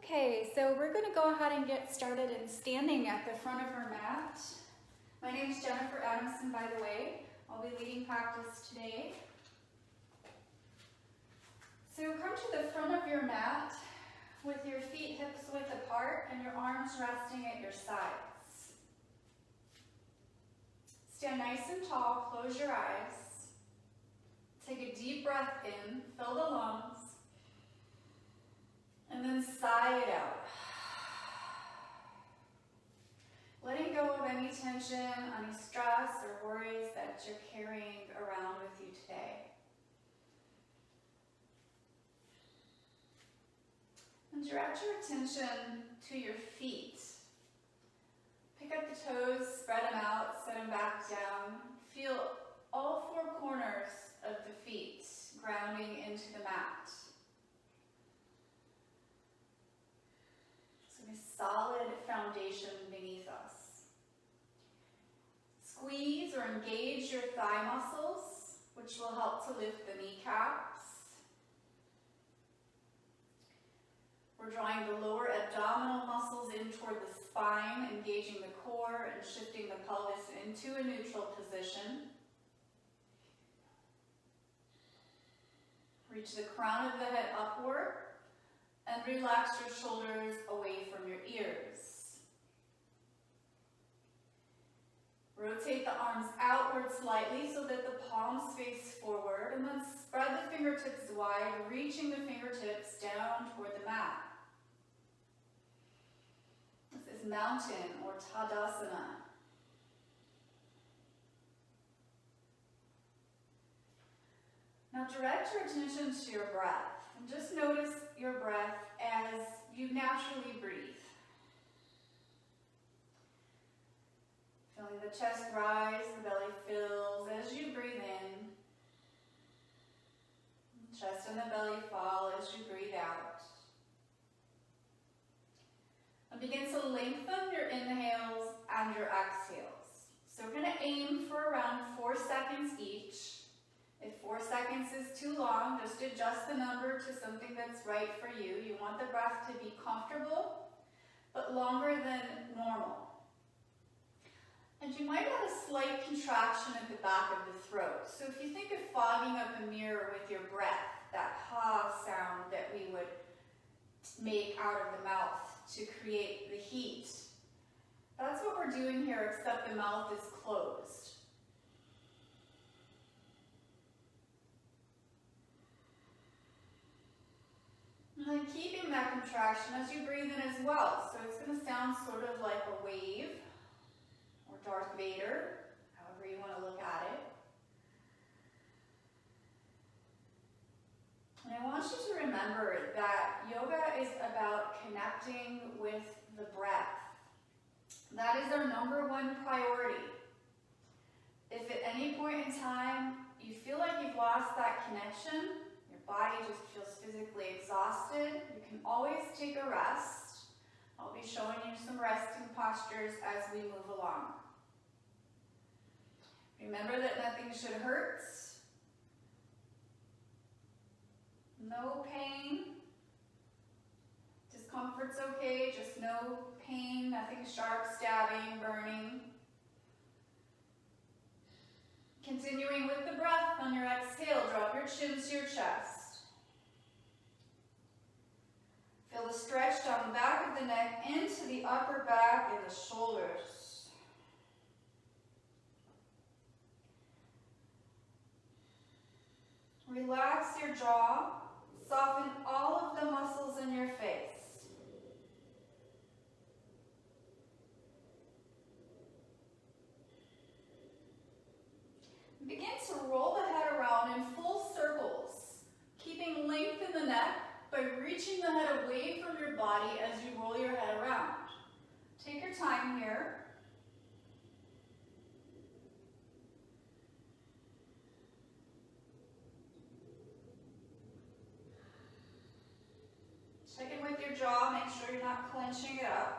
Okay, so we're going to go ahead and get started in standing at the front of our mat. My name is Jennifer Adamson, by the way. I'll be leading practice today. So come to the front of your mat with your feet hips width apart and your arms resting at your sides. Stand nice and tall, close your eyes. Take a deep breath in, fill the lungs, and then sigh it out. Letting go of any tension, any stress or worries that you're carrying around with you today. And direct your attention to your feet. Pick up the toes, spread them out, set them back down. Feel all four corners of the feet grounding into the mat. Solid foundation beneath us. Squeeze or engage your thigh muscles, which will help to lift the kneecaps. We're drawing the lower abdominal muscles in toward the spine, engaging the core and shifting the pelvis into a neutral position. Reach the crown of the head upward. And relax your shoulders away from your ears. Rotate the arms outward slightly so that the palms face forward, and then spread the fingertips wide, reaching the fingertips down toward the mat. This is mountain or Tadasana. Now direct your attention to your breath. And just notice your breath as you naturally breathe. Feeling the chest rise, the belly fills as you breathe in. Chest and the belly fall as you breathe out. And begin to lengthen your inhales and your exhales. So we're going to aim for around 4 seconds each. If 4 seconds is too long, just adjust the number to something that's right for you. You want the breath to be comfortable, but longer than normal. And you might have a slight contraction at the back of the throat. So if you think of fogging up a mirror with your breath, that ha sound that we would make out of the mouth to create the heat, that's what we're doing here, except the mouth is closed. And then keeping that contraction as you breathe in as well. So it's going to sound sort of like a wave or Darth Vader, however you want to look at it. And I want you to remember that yoga is about connecting with the breath. That is our #1 priority. If at any point in time you feel like you've lost that connection, body just feels physically exhausted, you can always take a rest. I'll be showing you some resting postures as we move along. Remember that nothing should hurt. No pain. Discomfort's okay, just no pain, nothing sharp, stabbing, burning. Continuing with the breath, on your exhale, drop your chin to your chest. Feel the stretch down the back of the neck into the upper back and the shoulders. Relax your jaw. Soften all of the muscles in your face. Begin to roll the head around in full circles, keeping length in the neck by reaching the head away from your body as you roll your head around. Take your time here. Check in with your jaw, make sure you're not clenching it up.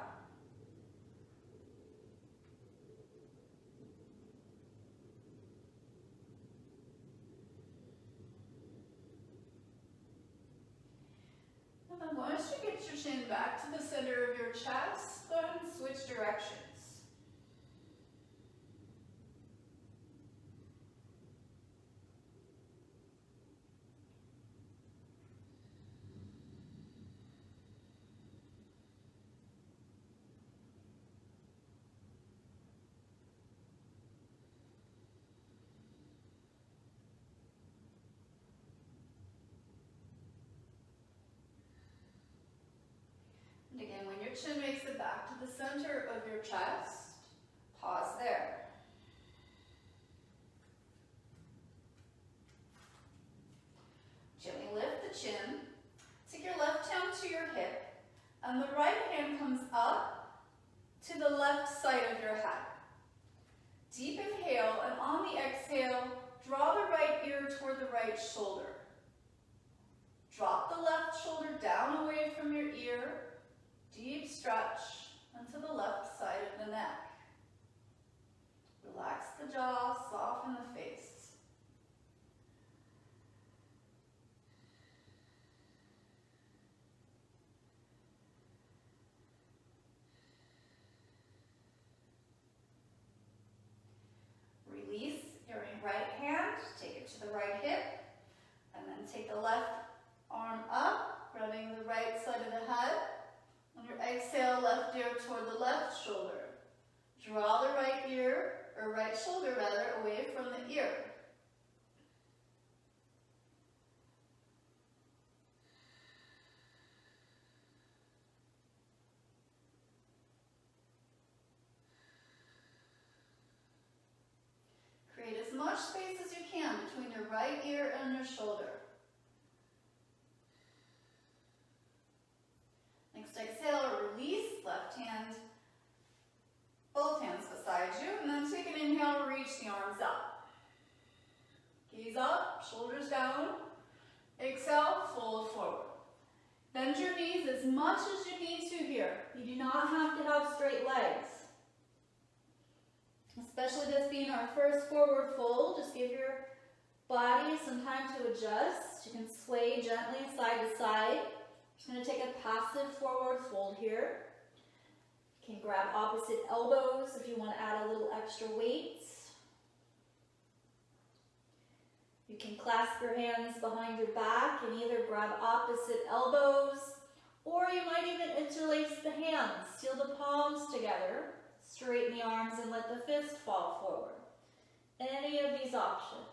I'm going to get your chin back to the center of your chest. Go ahead and switch directions. And again, when your chin makes it back to the center of your chest, pause there. Gently lift the chin. Take your left hand to your hip, and the right hand comes up to the left side of your head. Deep inhale, and on the exhale, draw the right ear toward the right shoulder. Drop the left shoulder down away from your ear. Deep stretch onto the left side of the neck. Relax the jaw, soften the face. Release your right hand, take it to the right hip, and then take the left arm up, running the right side of the head. On your exhale, left ear toward the left shoulder. Draw the right ear, or right shoulder rather, away from the ear. Create as much space as you can between your right ear and your shoulder. Next exhale, release, left hand, both hands beside you, and then take an inhale, reach the arms up. Gaze up, shoulders down. Exhale, fold forward. Bend your knees as much as you need to here. You do not have to have straight legs. Especially this being our first forward fold, just give your body some time to adjust. You can sway gently side to side. Just going to take a passive forward fold here. You can grab opposite elbows if you want to add a little extra weight. You can clasp your hands behind your back and either grab opposite elbows, or you might even interlace the hands. Seal the palms together, straighten the arms, and let the fist fall forward. Any of these options.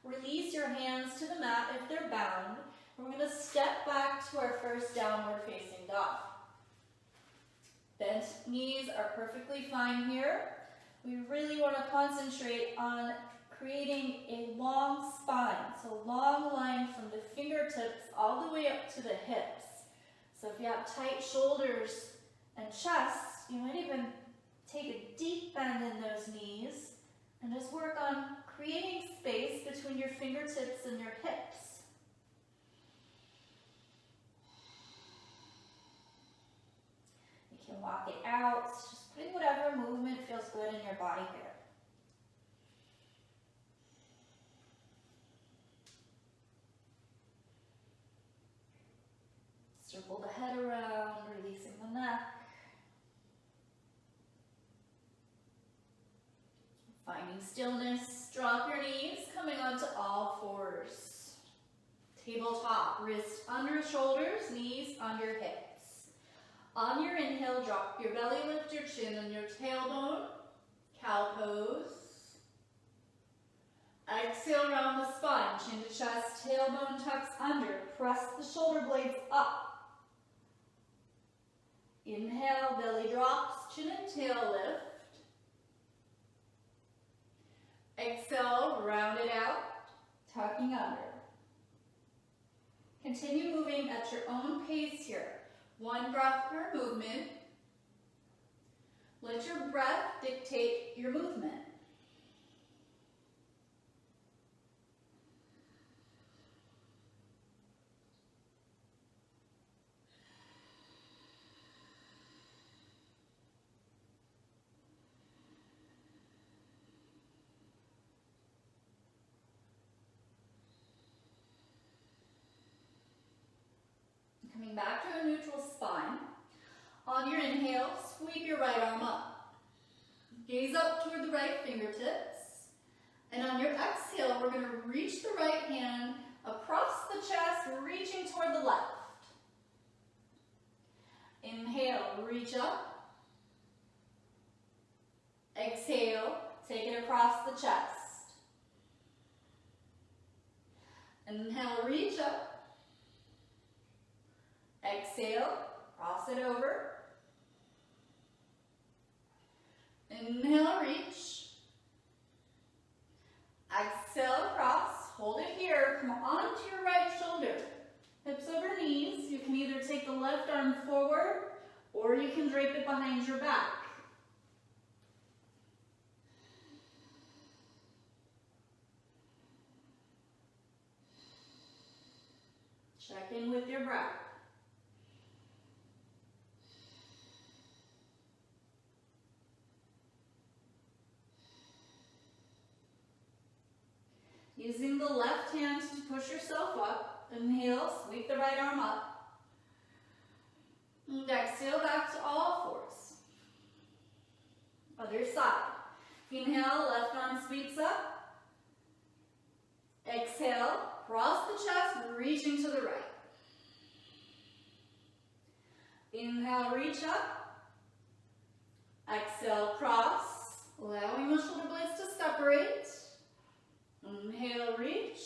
Release your hands to the mat if they're bound. We're going to step back to our first downward facing dog. Bent knees are perfectly fine here. We really want to concentrate on creating a long spine, so long line from the fingertips all the way up to the hips. So if you have tight shoulders and chest, you might even take a deep bend in those knees and just work on creating space between your fingertips and your hips. You can walk it out, just putting whatever movement feels good in your body here. Circle the head around, releasing the neck. Finding stillness, drop your knees, coming onto all fours. Tabletop, wrist under shoulders, knees under hips. On your inhale, drop your belly, lift your chin and your tailbone, cow pose. Exhale, round the spine, chin to chest, tailbone tucks under, press the shoulder blades up. Inhale, belly drops, chin and tail lift. Exhale, round it out, tucking under. Continue moving at your own pace here. One breath per movement. Let your breath dictate your movement. On your inhale, sweep your right arm up. Gaze up toward the right fingertips. And on your exhale, we're going to reach the right hand across the chest, reaching toward the left. Inhale, reach up. Exhale, take it across the chest. Inhale, reach up. Exhale, cross it over. Inhale, reach. Exhale, across. Hold it here. Come onto your right shoulder. Hips over knees. You can either take the left arm forward or you can drape it behind your back. Check in with your breath. Using the left hand to push yourself up. Inhale, sweep the right arm up. And exhale back to all fours. Other side. Inhale, left arm sweeps up. Exhale, cross the chest, reaching to the right. Inhale, reach up. Exhale, cross, allowing the shoulder blades to separate. Inhale, reach.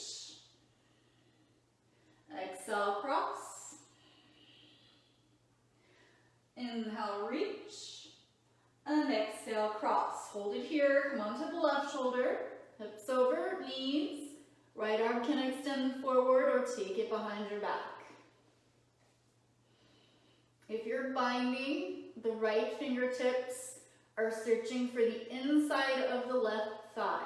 Exhale, cross. Inhale, reach. And exhale, cross. Hold it here. Come onto the left shoulder. Hips over, knees. Right arm can extend forward or take it behind your back. If you're binding, the right fingertips are searching for the inside of the left thigh.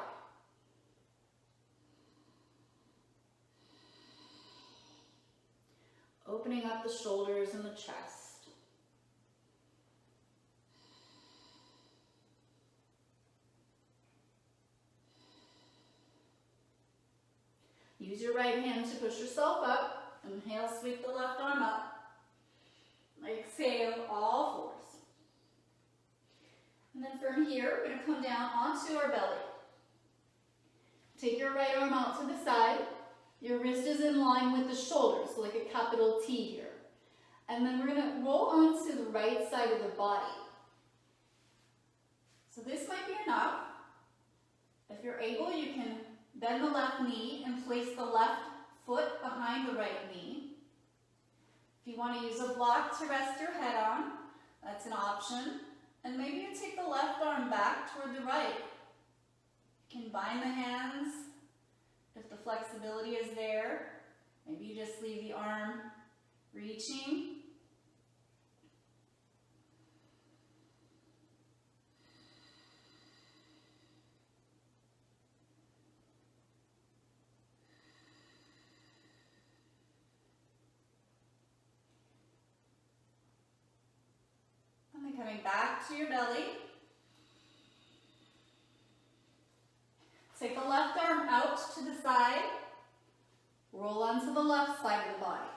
Opening up the shoulders and the chest. Use your right hand to push yourself up. Inhale, sweep the left arm up. Exhale, all fours. And then from here, we're going to come down onto our belly. Take your right arm out to the side. Your wrist is in line with the shoulder, so like a capital T here. And then we're going to roll onto the right side of the body. So this might be enough. If you're able, you can bend the left knee and place the left foot behind the right knee. If you want to use a block to rest your head on, that's an option. And maybe you take the left arm back toward the right. You can bind the hands if the flexibility is there. Maybe you just leave the arm reaching. Coming back to your belly. Take the left arm out to the side. Roll onto the left side of the body.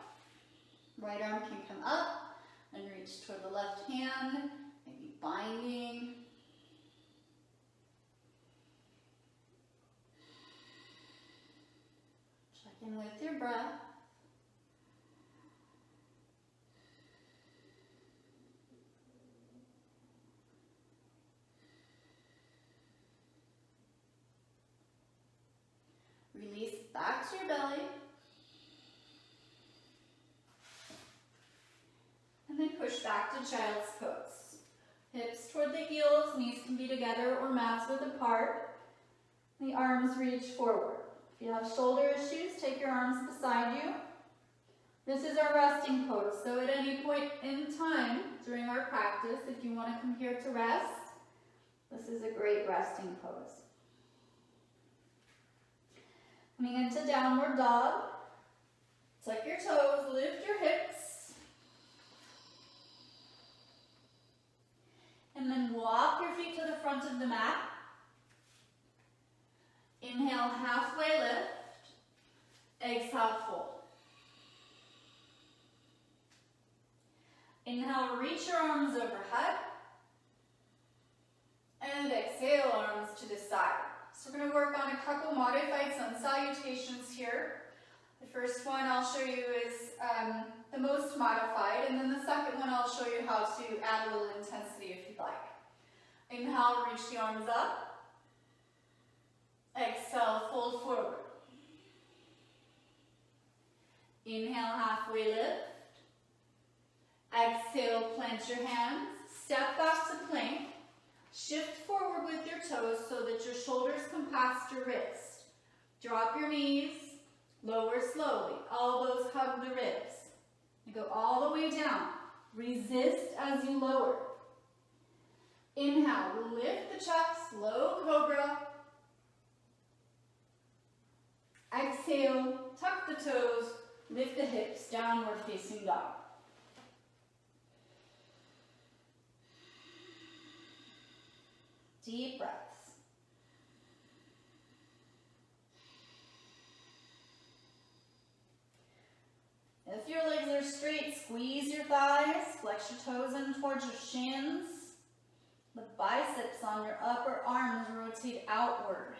Right arm can come up and reach toward the left hand, maybe binding. Check in with your breath. Release back to your belly. And then push back to child's pose. Hips toward the heels, knees can be together or mats width apart. The arms reach forward. If you have shoulder issues, take your arms beside you. This is our resting pose, so at any point in time during our practice, if you want to come here to rest, this is a great resting pose. Coming into downward dog, tuck your toes, lift your hips, and then walk your feet to the front of the mat. Inhale, halfway lift, exhale, fold. Inhale, reach your arms overhead. And exhale, arms to the side. So we're going to work on a couple modified sun salutations here. The first one I'll show you is the most modified, and then the second one I'll show you how to add a little intensity if you'd like. Inhale, reach the arms up. Exhale, fold forward. Inhale, halfway lift. Exhale, plant your hands. Step back to plank. Shift forward with your toes so that your shoulders come past your wrist. Drop your knees. Lower slowly. Elbows hug the ribs. You go all the way down. Resist as you lower. Inhale, lift the chest, low cobra. Exhale, tuck the toes, lift the hips, downward facing dog. Deep breaths. If your legs are straight, squeeze your thighs, flex your toes in towards your shins. The biceps on your upper arms rotate outward.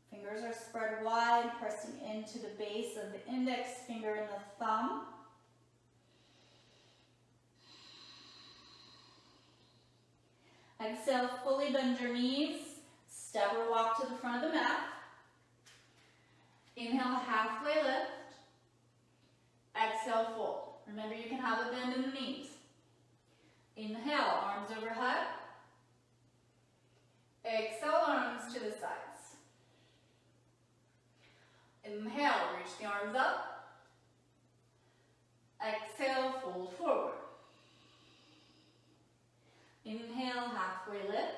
Fingers are spread wide, pressing into the base of the index finger and the thumb. Exhale, fully bend your knees. Step or walk to the front of the mat. Inhale, halfway lift. Exhale, fold. Remember, you can have a bend in the knees. Inhale, arms overhead. Exhale, arms to the sides. Inhale, reach the arms up. Exhale, fold forward. Inhale, halfway lift.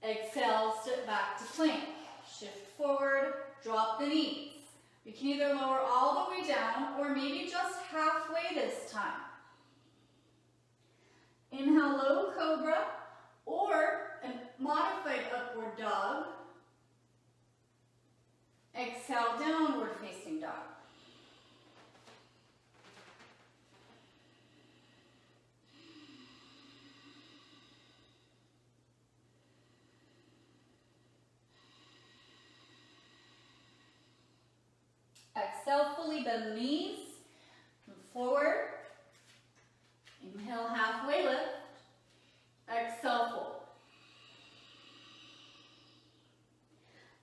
Exhale, step back to plank. Shift forward, drop the knees. You can either lower all the way down or maybe just halfway this time. Inhale, low cobra or a modified upward dog. Exhale, downward facing dog. Exhale, fully bend the knees. Move forward. Inhale, halfway lift. Exhale, fold.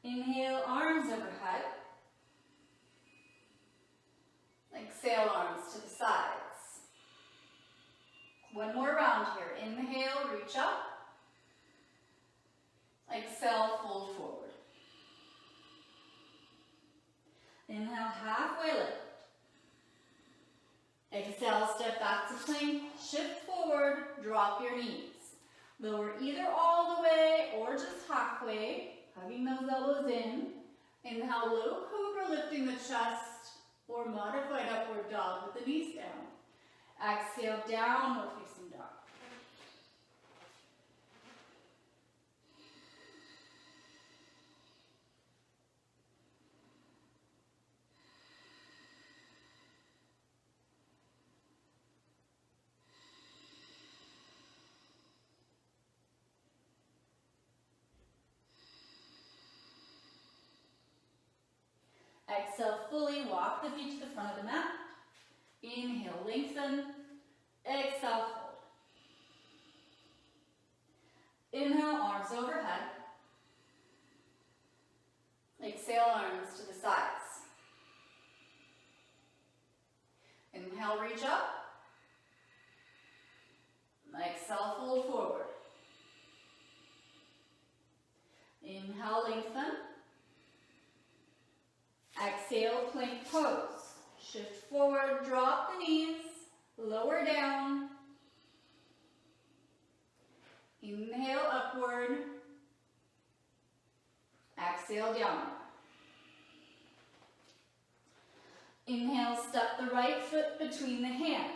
Inhale, arms overhead. Exhale, arms to the sides. One more round here. Inhale, reach up. Exhale, fold forward. Inhale, halfway lift. Exhale, step back to plank. Shift forward, drop your knees. Lower either all the way or just halfway, hugging those elbows in. Inhale, low cobra, lifting the chest, or modified upward dog with the knees down. Exhale, downward facing dog. Exhale, fully walk the feet to the front of the mat. Inhale, lengthen. Exhale, fold. Inhale, arms overhead. Exhale, arms to the sides. Inhale, reach up. Exhale, fold forward. Inhale, lengthen. Exhale, plank pose. Shift forward, drop the knees, lower down. Inhale, upward. Exhale, downward. Inhale, step the right foot between the hands.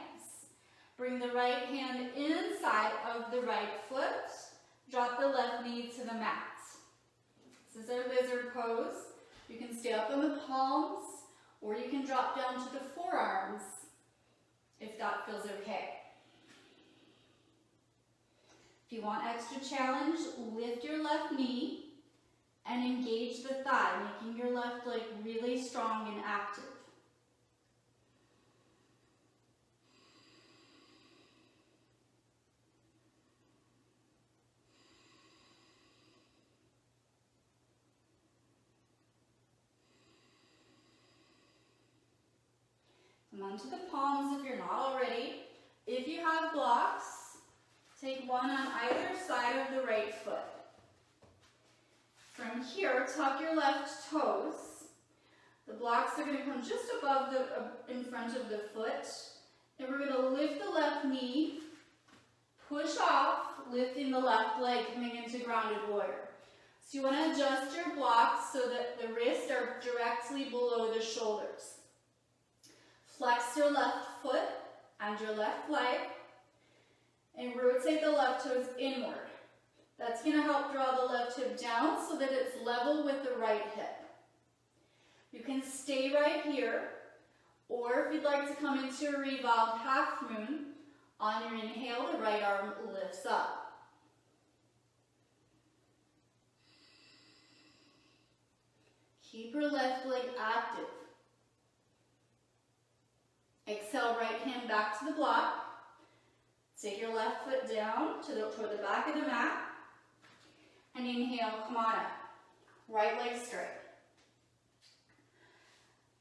Bring the right hand inside of the right foot. Drop the left knee to the mat. This is our lizard pose. You can stay up on the palms, or you can drop down to the forearms if that feels okay. If you want extra challenge, lift your left knee and engage the thigh, making your left leg really strong and active. Come onto the palms if you're not already. If you have blocks, take one on either side of the right foot. From here, tuck your left toes. The blocks are going to come just above in front of the foot. And we're going to lift the left knee, push off, lifting the left leg, coming into grounded warrior. So you want to adjust your blocks so that the wrists are directly below the shoulders. Flex your left foot and your left leg, and rotate the left toes inward. That's going to help draw the left hip down so that it's level with the right hip. You can stay right here, or if you'd like to come into a revolved half moon, on your inhale, the right arm lifts up. Keep your left leg active. Exhale, right hand back to the block. Take your left foot down toward the back of the mat. And inhale, come on up. Right leg straight.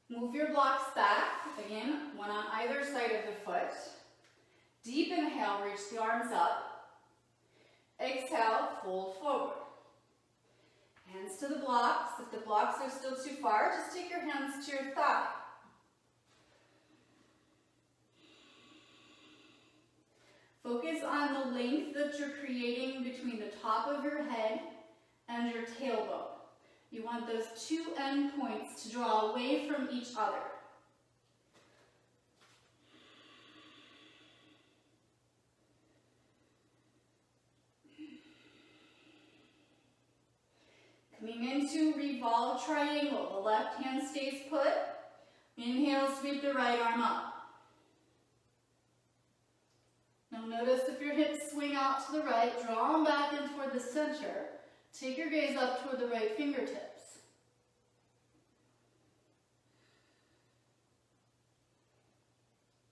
Move your blocks back. Again, one on either side of the foot. Deep inhale, reach the arms up. Exhale, fold forward. Hands to the blocks. If the blocks are still too far, just take your hands to your thigh. Focus on the length that you're creating between the top of your head and your tailbone. You want those two end points to draw away from each other. Coming into revolve triangle, the left hand stays put. Inhale, sweep the right arm up. Now notice if your hips swing out to the right, draw them back in toward the center. Take your gaze up toward the right fingertips.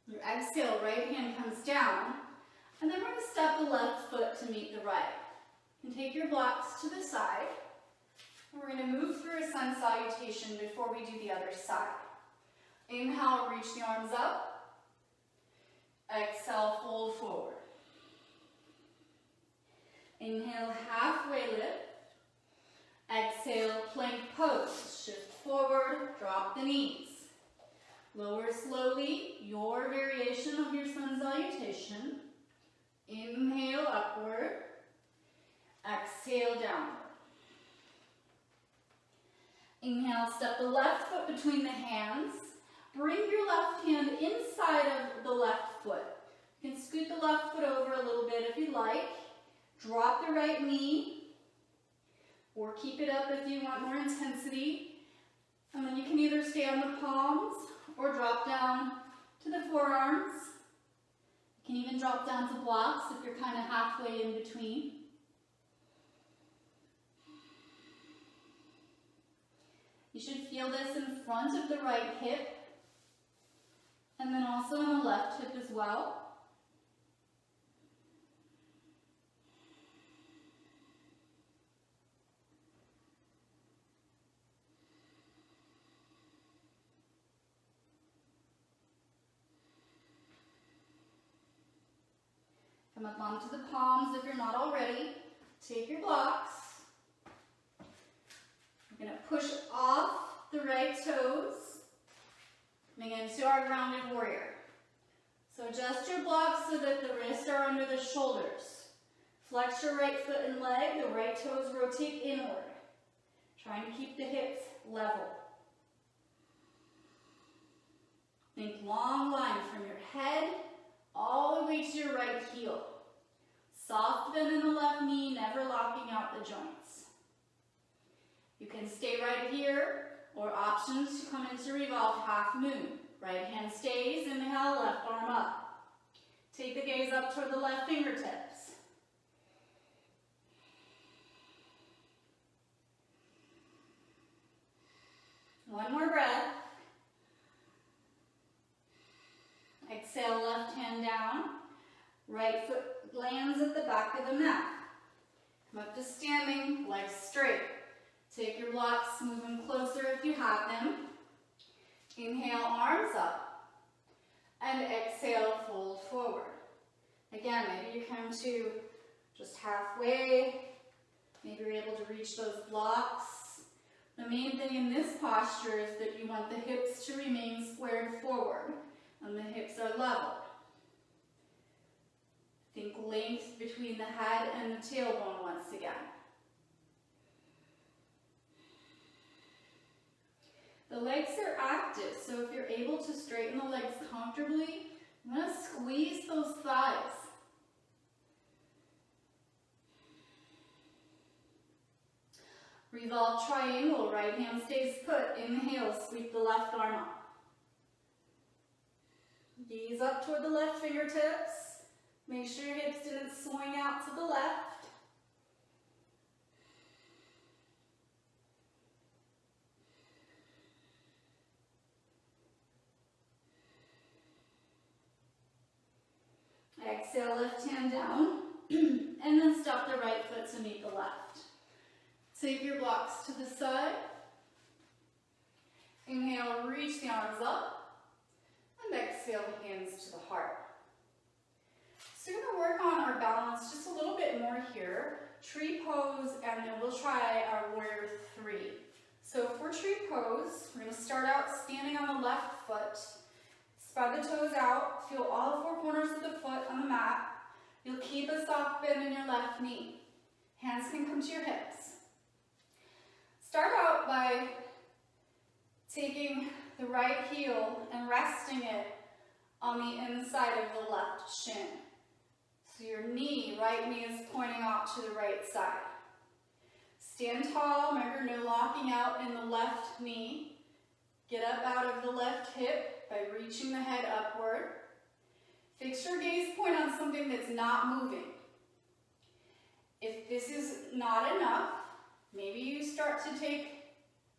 Your exhale, right hand comes down, and then we're going to step the left foot to meet the right. And take your blocks to the side. And we're going to move through a sun salutation before we do the other side. Inhale, reach the arms up. Exhale, fold forward. Inhale, halfway lift. Exhale, plank pose. Shift forward, drop the knees. Lower slowly, your variation of your sun salutation. Inhale, upward. Exhale, downward. Inhale, step the left foot between the hands. Bring your left hand inside of the left foot. You can scoot the left foot over a little bit if you like. Drop the right knee, or keep it up if you want more intensity. And then you can either stay on the palms or drop down to the forearms. You can even drop down to blocks if you're kind of halfway in between. You should feel this in front of the right hip, and then also on the left hip as well. Come up onto the palms if you're not already. Take your blocks. We're going to push off the right toes. Coming into our grounded warrior. So adjust your blocks so that the wrists are under the shoulders. Flex your right foot and leg. The right toes rotate inward. Trying to keep the hips level. Think long line from your head all the way to your right heel. Soft bend in the left knee, never locking out the joints. You can stay right here, or options to come into revolved half moon. Right hand stays, inhale, left arm up. Take the gaze up toward the left fingertips. One more breath. Exhale, left hand down. Right foot lands at the back of the mat. Come up to standing, legs straight. Take your blocks, move them closer if you have them. Inhale, arms up. And exhale, fold forward. Again, maybe you come to just halfway. Maybe you're able to reach those blocks. The main thing in this posture is that you want the hips to remain squared forward and the hips are level. Think length between the head and the tailbone once again. The legs are active, so if you're able to straighten the legs comfortably, you want to squeeze those thighs. Revolve triangle, right hand stays put. Inhale, sweep the left arm up. Gaze up toward the left fingertips. Make sure your hips didn't swing out to the left. Exhale, left hand down. And then step the right foot to meet the left. Take your blocks to the side. Inhale, reach the arms up. And exhale, the hands to the heart. So we're going to work on our balance just a little bit more here. Tree pose, and then we'll try our warrior 3. So for tree pose, we're going to start out standing on the left foot. Spread the toes out. Feel all 4 corners of the foot on the mat. You'll keep a soft bend in your left knee. Hands can come to your hips. Start out by taking the right heel and resting it on the inside of the left shin. So your knee, right knee is pointing out to the right side. Stand tall, remember no locking out in the left knee. Get up out of the left hip by reaching the head upward. Fix your gaze point on something that's not moving. If this is not enough, maybe you start to take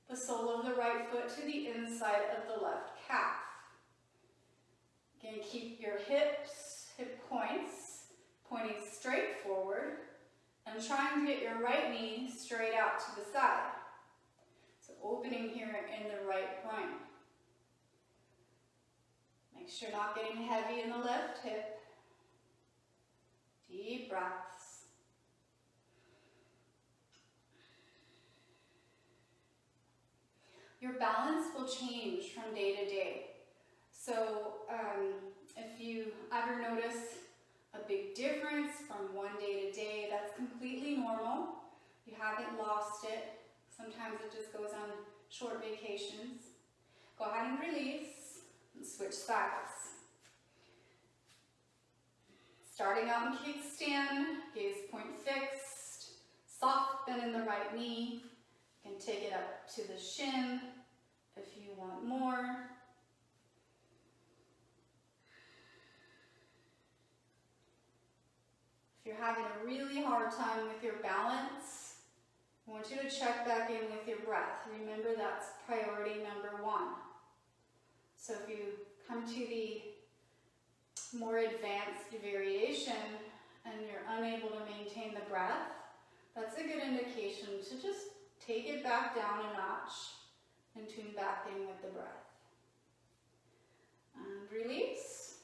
the sole of the right foot to the inside of the left calf. Again, keep your hips, hip points, pointing straight forward, and trying to get your right knee straight out to the side. So opening here in the right groin. Make sure not getting heavy in the left hip. Deep breaths. Your balance will change from day to day. So if you ever notice a big difference from one day to day, that's completely normal. You haven't lost it. Sometimes it just goes on short vacations. Go ahead and release and switch sides. Starting out in kickstand, gaze point fixed, soft bend in the right knee. You can take it up to the shin if you want more. If you're having a really hard time with your balance, I want you to check back in with your breath. Remember, that's priority number 1. So if you come to the more advanced variation and you're unable to maintain the breath, that's a good indication to just take it back down a notch and tune back in with the breath. And release.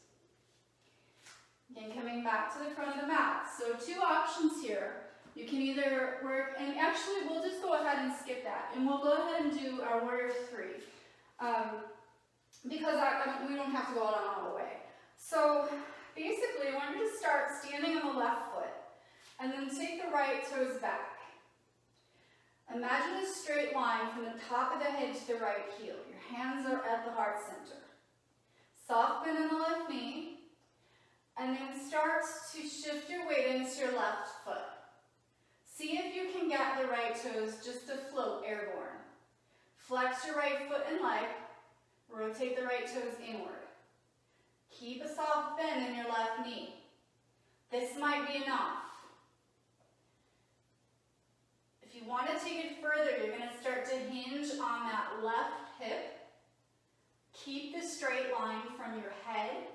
Again, coming back to the front of the mat. So 2 options here. You can either work, and actually we'll just go ahead and skip that, and we'll go ahead and do our warrior 3. Because we don't have to go on all the way. So basically, I want you to start standing on the left foot, and then take the right toes back. Imagine a straight line from the top of the head to the right heel. Your hands are at the heart center. Soft bend in the left knee, and then start to shift your weight into your left foot. See if you can get the right toes just to float airborne. Flex your right foot and leg. Rotate the right toes inward. Keep a soft bend in your left knee. This might be enough. If you want to take it further, you're going to start to hinge on that left hip. Keep the straight line from your head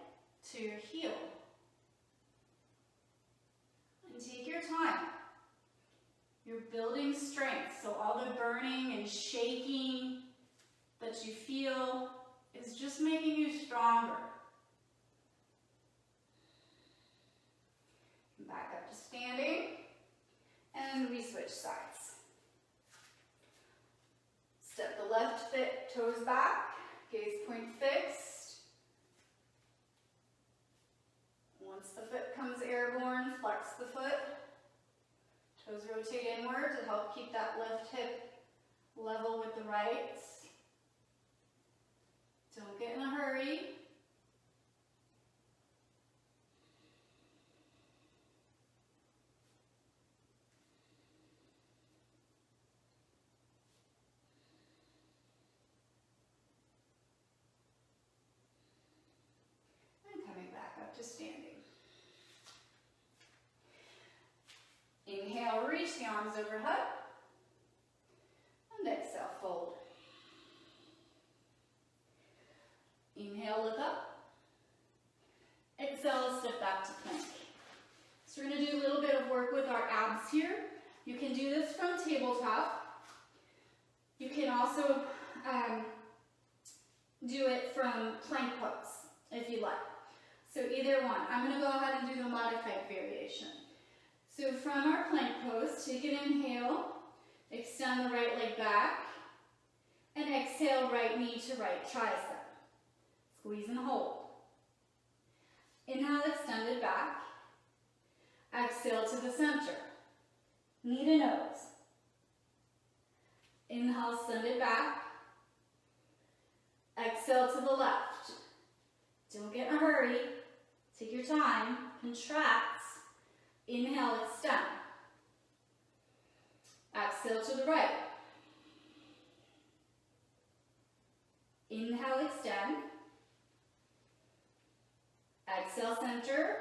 to your heel. And take your time. You're building strength, so all the burning and shaking that you feel is just making you stronger. Back up to standing, and we switch sides. Step the left foot, toes back, gaze point fixed. Once the foot comes airborne, flex the foot. Toes rotate inward to help keep that left hip level with the right. Don't get in a hurry. To standing. Inhale, reach the arms overhead. And exhale, fold. Inhale, look up. Exhale, step back to plank. So we're going to do a little bit of work with our abs here. You can do this from tabletop. You can also do it from plank pose, if you like. So either one. I'm going to go ahead and do the modified variation. So from our plank pose, take an inhale, extend the right leg back, and exhale, right knee to right tricep. Squeeze and hold. Inhale, extend it back. Exhale to the center. Knee to nose. Inhale, send it back. Exhale to the left. Don't get in a hurry. Take your time. Contract. Inhale, extend. Exhale to the right. Inhale, extend. Exhale, center.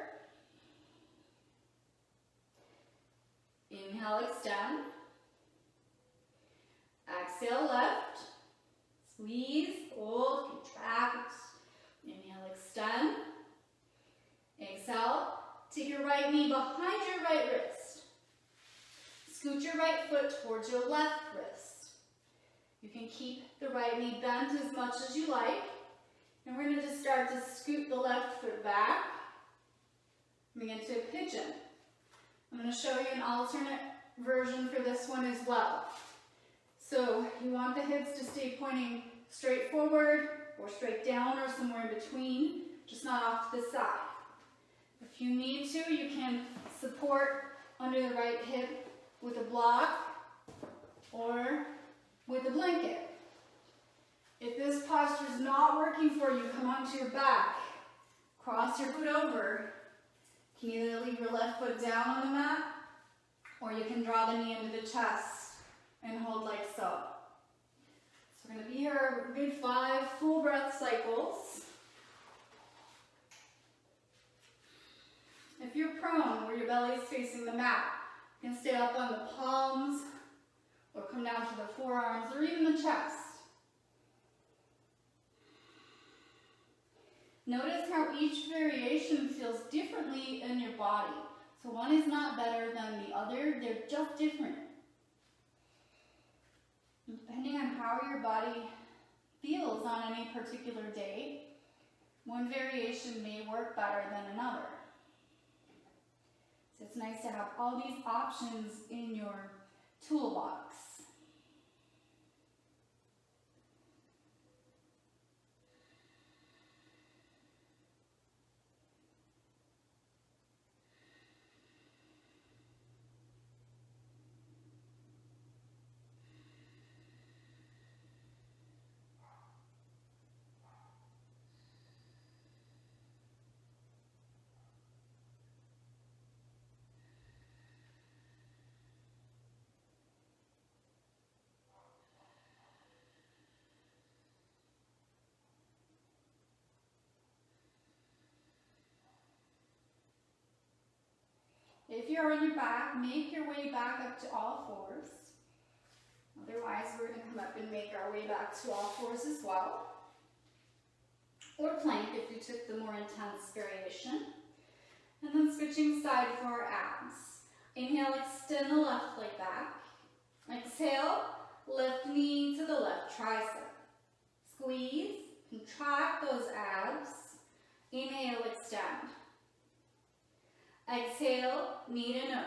Inhale, extend. Exhale, left. Squeeze, hold, contract. Inhale, extend. Exhale. Take your right knee behind your right wrist. Scoot your right foot towards your left wrist. You can keep the right knee bent as much as you like. And we're going to just start to scoot the left foot back. Moving into a pigeon. I'm going to show you an alternate version for this one as well. So you want the hips to stay pointing straight forward or straight down or somewhere in between, just not off to the side. If you need to, you can support under the right hip with a block or with a blanket. If this posture is not working for you, come onto your back. Cross your foot over. You can either leave your left foot down on the mat, or you can draw the knee into the chest and hold like so. So we're going to be here a good 5 full breath cycles. If you're prone, where your belly is facing the mat, you can stay up on the palms, or come down to the forearms, or even the chest. Notice how each variation feels differently in your body. So one is not better than the other, they're just different. Depending on how your body feels on any particular day, one variation may work better than another. So it's nice to have all these options in your toolbox. If you're on your back, make your way back up to all fours. Otherwise, we're going to come up and make our way back to all fours as well. Or plank if you took the more intense variation. And then switching side for our abs. Inhale, extend the left leg back. Exhale, lift knee to the left tricep. Squeeze, contract those abs. Inhale, extend. Exhale, knee to nose.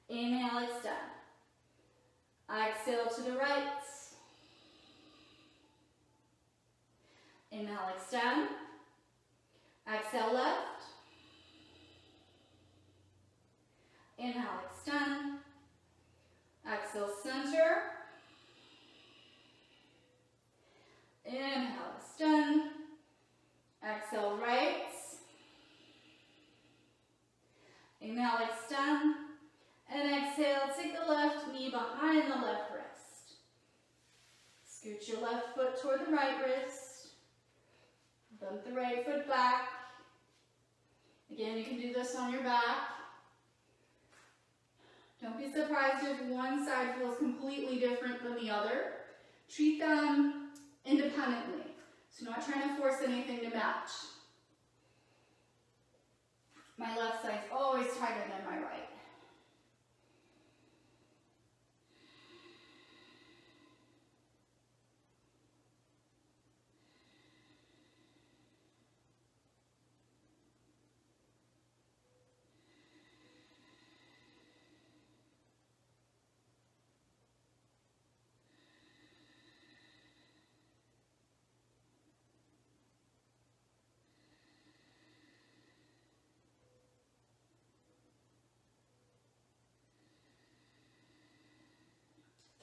Inhale, extend. Exhale to the right. Inhale, extend. Exhale, left. Inhale, extend. Exhale, center. Inhale, extend. Exhale, right. Inhale, extend. And exhale, take the left knee behind the left wrist. Scoot your left foot toward the right wrist. Bump the right foot back. Again, you can do this on your back. Don't be surprised if one side feels completely different than the other. Treat them independently. So not trying to force anything to match. My left side's always tighter than my right.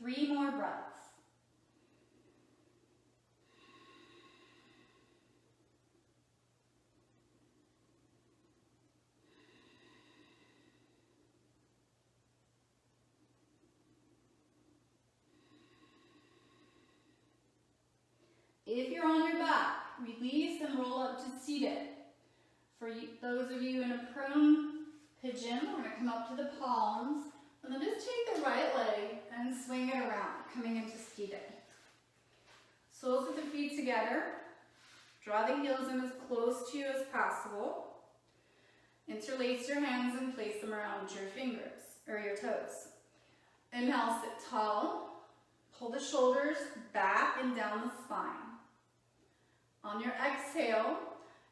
Three more breaths. If you're on your back, release and roll up to seated. For those of you in a prone pigeon, we're going to come up to the palms. And then just take the right leg and swing it around, coming into seated. Soles of the feet together. Draw the heels in as close to you as possible. Interlace your hands and place them around your fingers, or your toes. Inhale, sit tall. Pull the shoulders back and down the spine. On your exhale,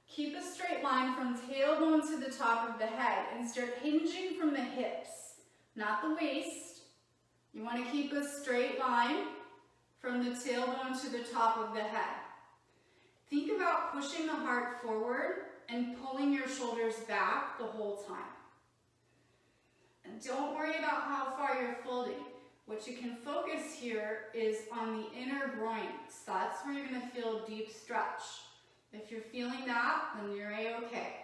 keep a straight line from tailbone to the top of the head and start hinging from the hips. Not the waist. You want to keep a straight line from the tailbone to the top of the head. Think about pushing the heart forward and pulling your shoulders back the whole time. And don't worry about how far you're folding. What you can focus here is on the inner groins. That's where you're going to feel a deep stretch. If you're feeling that, then you're A-okay.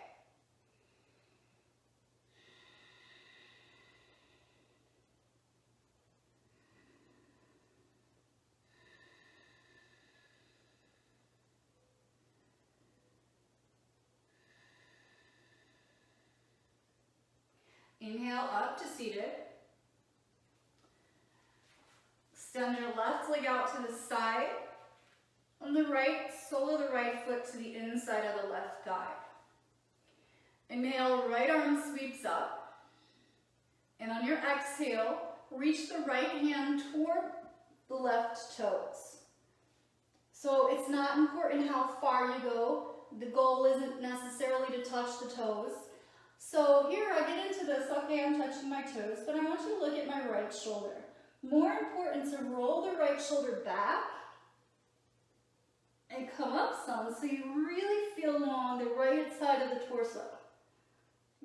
Inhale up to seated. Extend your left leg out to the side. On the right, sole of the right foot to the inside of the left thigh. Inhale, right arm sweeps up. And on your exhale, reach the right hand toward the left toes. So it's not important how far you go. The goal isn't necessarily to touch the toes. So here I get into this, okay, I'm touching my toes, but I want you to look at my right shoulder. More important to roll the right shoulder back and come up some so you really feel along the right side of the torso.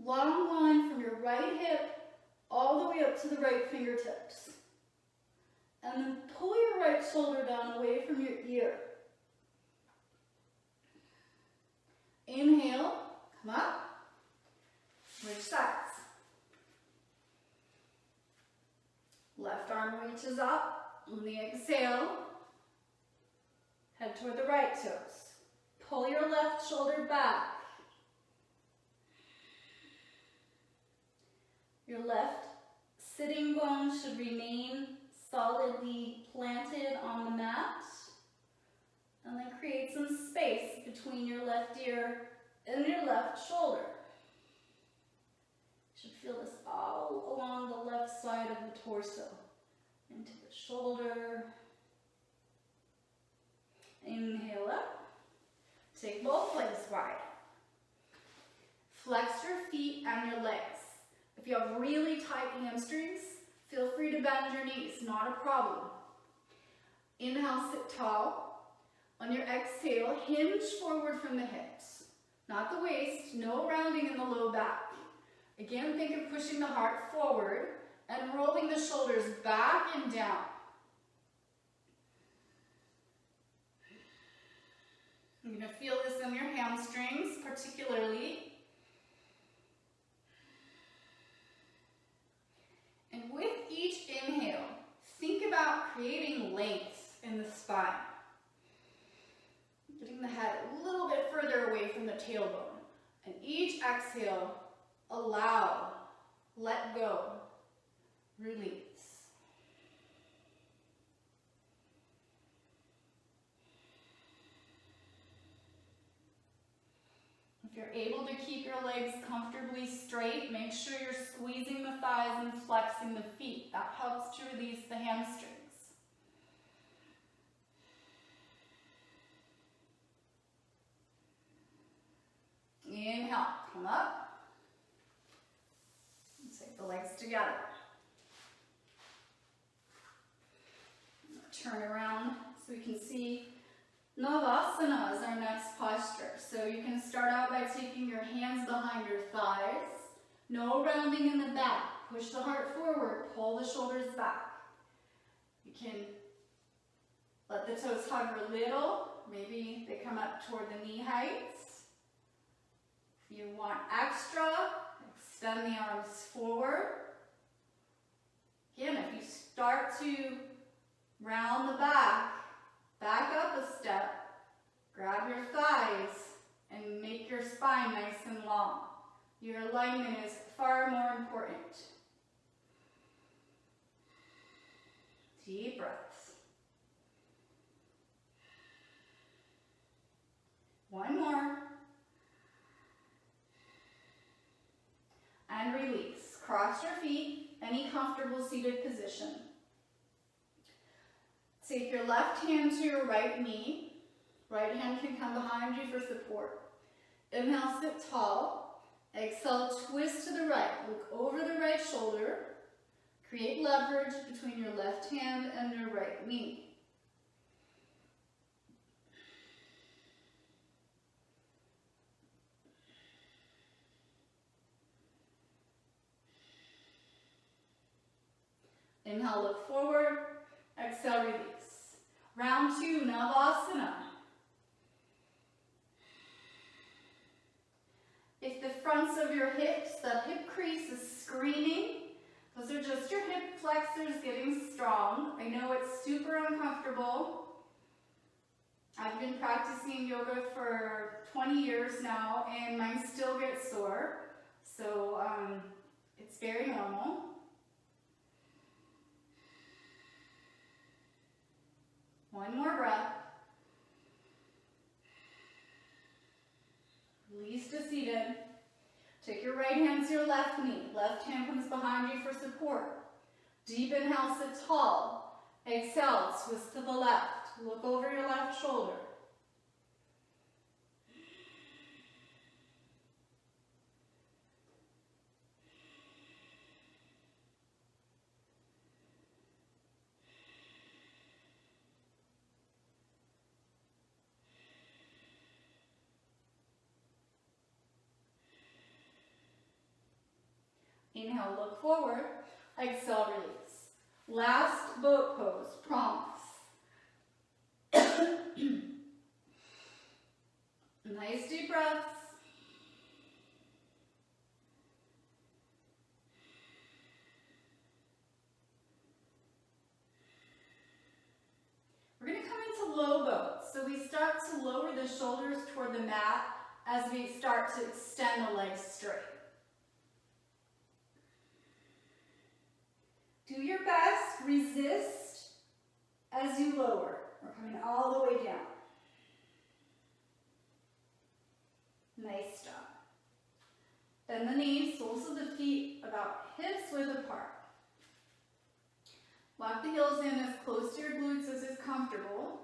Long line from your right hip all the way up to the right fingertips. And then pull your right shoulder down away from your ear. Inhale, come up. Switch sides. Left arm reaches up. On the exhale, head toward the right toes. Pull your left shoulder back. sitting bones should remain solidly planted on the mat. And then create some space between your left ear and your left shoulder. You should feel this all along the left side of the torso. Into the shoulder. Inhale up. Take both legs wide. Flex your feet and your legs. If you have really tight hamstrings, feel free to bend your knees, not a problem. Inhale, sit tall. On your exhale, hinge forward from the hips. Not the waist, no rounding in the low back. Again, think of pushing the heart forward and rolling the shoulders back and down. You're going to feel this in your hamstrings, particularly. And with each inhale, think about creating length in the spine. Getting the head a little bit further away from the tailbone. And each exhale, allow, let go, release. If you're able to keep your legs comfortably straight, make sure you're squeezing the thighs and flexing the feet. That helps to release the hamstrings. Inhale, come up. Take the legs together. Turn around so we can see Navasana is our next posture. So you can start out by taking your hands behind your thighs. No rounding in the back. Push the heart forward, pull the shoulders back. You can let the toes hover a little. Maybe they come up toward the knee heights. If you want extra, extend the arms forward. Again, if you start to round the back, back up a step, grab your thighs, and make your spine nice and long. Your alignment is far more important. Deep breaths. One more. And release. Cross your feet, any comfortable seated position. Take your left hand to your right knee. Right hand can come behind you for support. Inhale, sit tall. Exhale, twist to the right. Look over the right shoulder. Create leverage between your left hand and your right knee. Inhale, look forward. Exhale, release. Round 2, Navasana. If the fronts of your hips, that hip crease is screaming, those are just your hip flexors getting strong. I know it's super uncomfortable. I've been practicing yoga for 20 years now and mine still get sore. So it's very normal. One more breath. Release to seated. Take your right hand to your left knee. Left hand comes behind you for support. Deep inhale, sit tall. Exhale, twist to the left. Look over your left shoulder. Inhale, look forward. Exhale, release. Last boat pose, promise. Nice deep breaths. We're going to come into low boat. So we start to lower the shoulders toward the mat as we start to extend the legs straight. Do your best, resist as you lower. We're coming all the way down. Nice job. Bend the knees, soles of the feet about hips width apart. Lock the heels in as close to your glutes as is comfortable.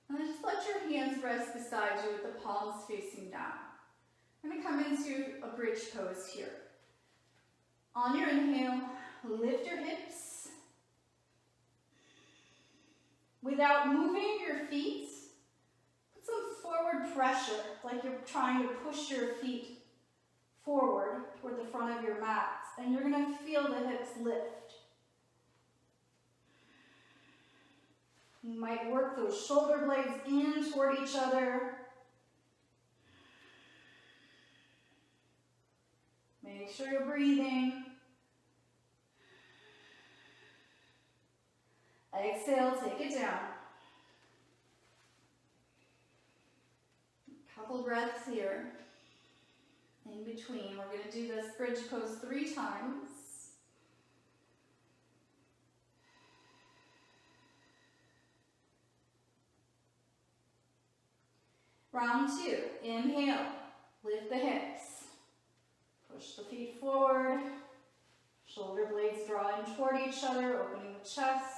And then just let your hands rest beside you with the palms facing down. I'm going to come into a bridge pose here. On your inhale, lift your hips. Without moving your feet, put some forward pressure, like you're trying to push your feet forward toward the front of your mat. And you're going to feel the hips lift. You might work those shoulder blades in toward each other. Make sure you're breathing. Exhale, take it down. A couple breaths here. In between, we're going to do this bridge pose 3 times. Round 2, inhale, lift the hips. Push the feet forward. Shoulder blades draw in toward each other, opening the chest.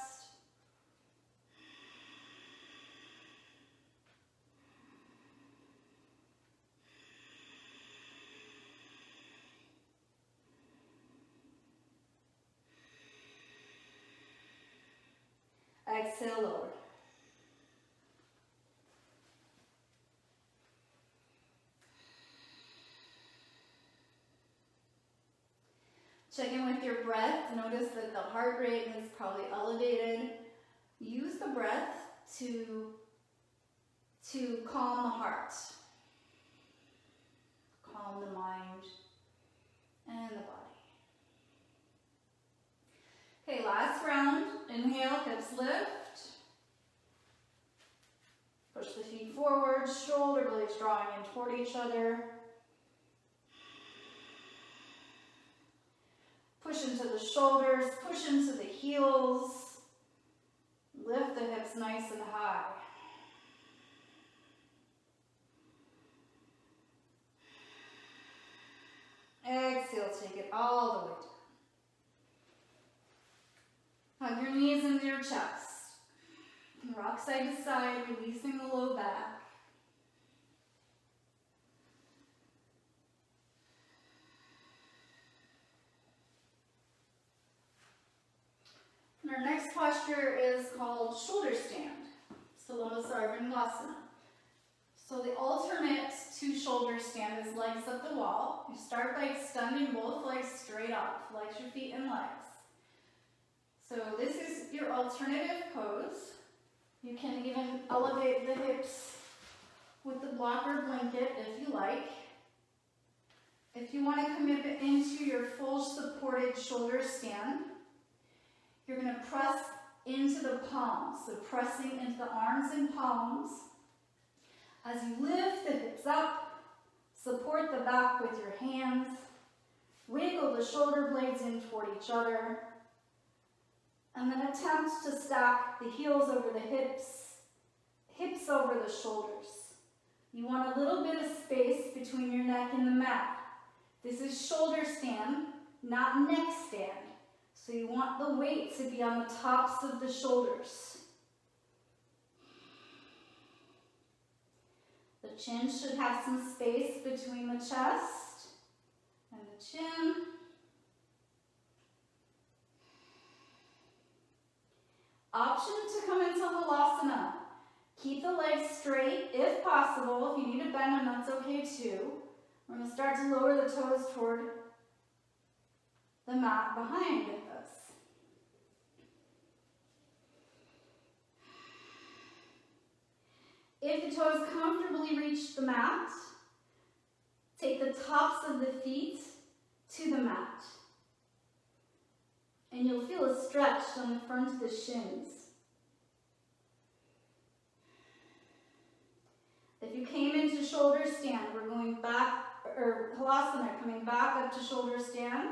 Exhale, lower. Check in with your breath. Notice that the heart rate is probably elevated. Use the breath to calm the heart, calm the mind and the body. Okay, last round. Inhale, hips lift. Push the feet forward, shoulder blades drawing in toward each other. Push into the shoulders, push into the heels. Lift the hips nice and high. Exhale, take it all the way down. Hug your knees into your chest. Rock side to side, releasing the low back. And our next posture is called shoulder stand, Vinyasa. So the alternate to shoulder stand is legs up the wall. You start by extending both legs straight up, flex your feet and legs. So this is your alternative pose. You can even elevate the hips with the blocker blanket if you like. If you want to commit into your full supported shoulder stand, you're going to press into the palms. So pressing into the arms and palms. As you lift the hips up, support the back with your hands. Wiggle the shoulder blades in toward each other. And then attempt to stack the heels over the hips, hips over the shoulders. You want a little bit of space between your neck and the mat. This is shoulder stand, not neck stand. So you want the weight to be on the tops of the shoulders. The chin should have some space between the chest and the chin. Option to come into Halasana. Keep the legs straight if possible. If you need to bend them, that's okay too. We're going to start to lower the toes toward the mat behind us. If the toes comfortably reach the mat, take the tops of the feet to the mat. And you'll feel a stretch on the front of the shins. If you came into shoulder stand, we're going back, or Halasana, coming back up to shoulder stand.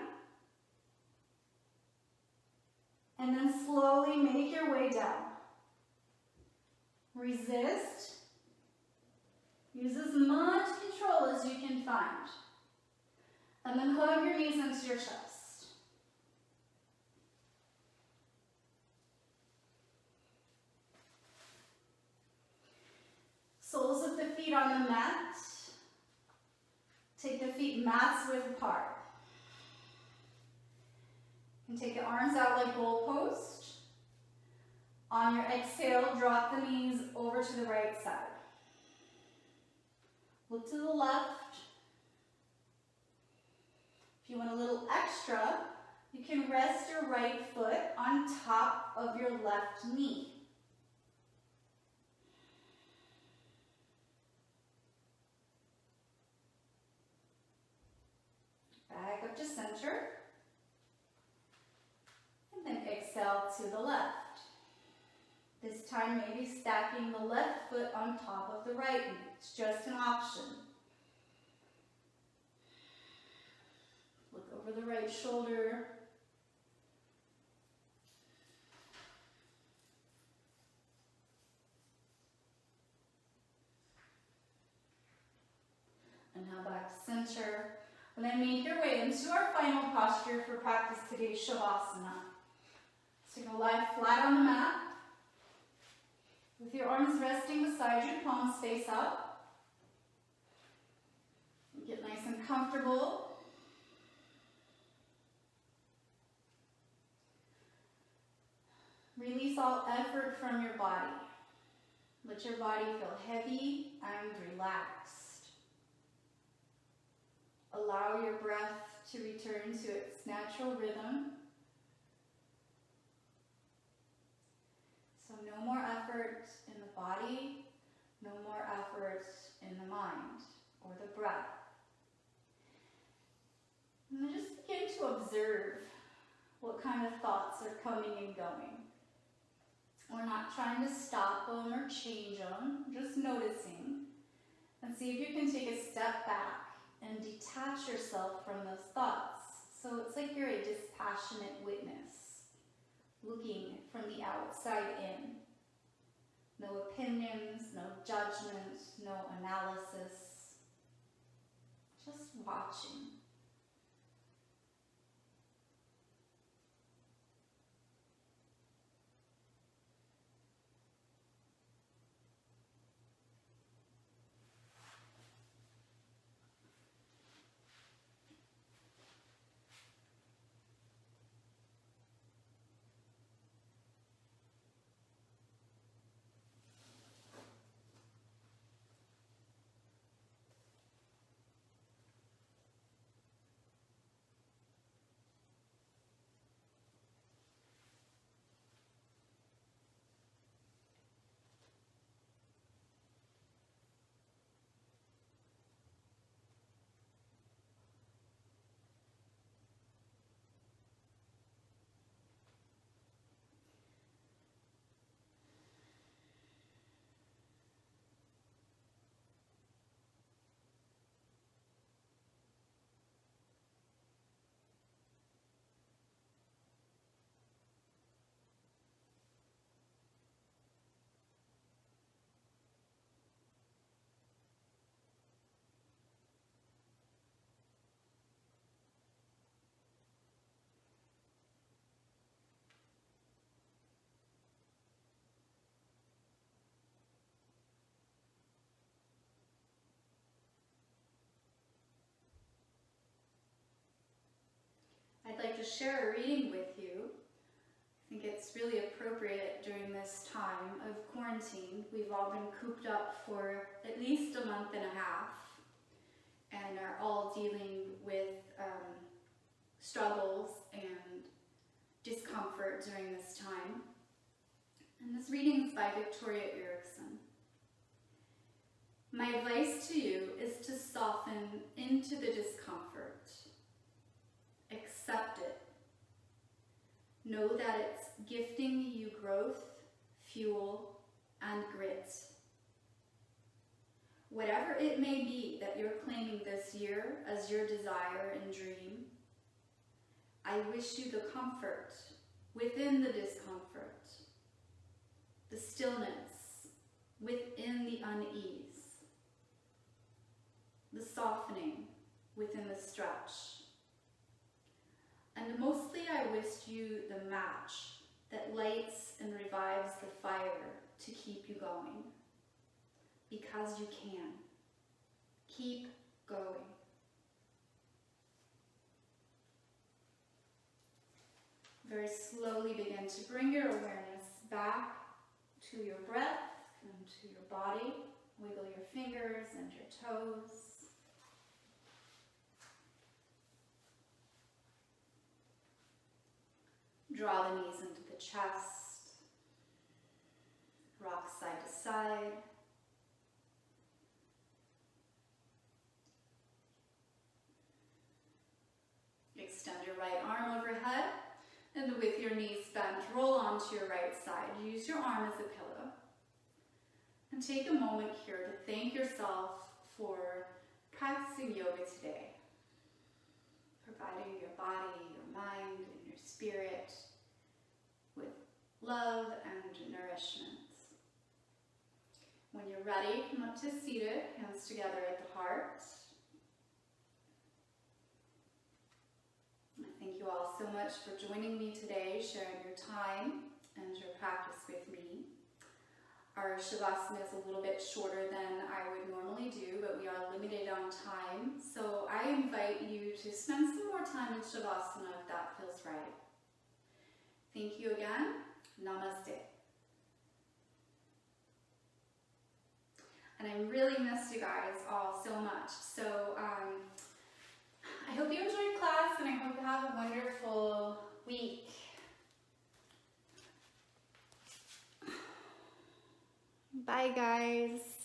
And then slowly make your way down. Resist. Use as much control as you can find. And then hug your knees into your chest. Soles of the feet on the mat. Take the feet mats width apart. And take the arms out like goalpost. On your exhale, drop the knees over to the right side. Look to the left. If you want a little extra, you can rest your right foot on top of your left knee. Back up to center. And then exhale to the left. This time maybe stacking the left foot on top of the right knee. It's just an option. Look over the right shoulder. And now back to center. And then make your way into our final posture for practice today, Shavasana. So you're going to lie flat on the mat, with your arms resting beside you, palms face up. Get nice and comfortable. Release all effort from your body. Let your body feel heavy and relaxed. Allow your breath to return to its natural rhythm. So no more effort in the body, no more effort in the mind or the breath. And then just begin to observe what kind of thoughts are coming and going. We're not trying to stop them or change them, just noticing. And see if you can take a step back and detach yourself from those thoughts. So it's like you're a dispassionate witness, looking from the outside in. No opinions, no judgment, no analysis, just watching. I'd like to share a reading with you. I think it's really appropriate during this time of quarantine. We've all been cooped up for at least a month and a half and are all dealing with struggles and discomfort during this time. And this reading is by Victoria Erickson. My advice to you is to soften into the discomfort. Accept it. Know that it's gifting you growth, fuel, and grit. Whatever it may be that you're claiming this year as your desire and dream, I wish you the comfort within the discomfort, the stillness within the unease, the softening within the stretch. And mostly I wish you the match that lights and revives the fire to keep you going. Because you can. Keep going. Very slowly begin to bring your awareness back to your breath and to your body. Wiggle your fingers and your toes. Draw the knees into the chest. Rock side to side. Extend your right arm overhead, and with your knees bent, roll onto your right side. Use your arm as a pillow. And take a moment here to thank yourself for practicing yoga today, providing your body, your mind, and your spirit with love and nourishment. When you're ready, come up to seated, hands together at the heart. Thank you all so much for joining me today, sharing your time and your practice with me. Our Shavasana is a little bit shorter than I would normally do, but we are limited on time. So I invite you to spend some more time in Shavasana if that feels right. Thank you again. Namaste. And I really missed you guys all so much. So I hope you enjoyed class, and I hope you have a wonderful week. Bye, guys.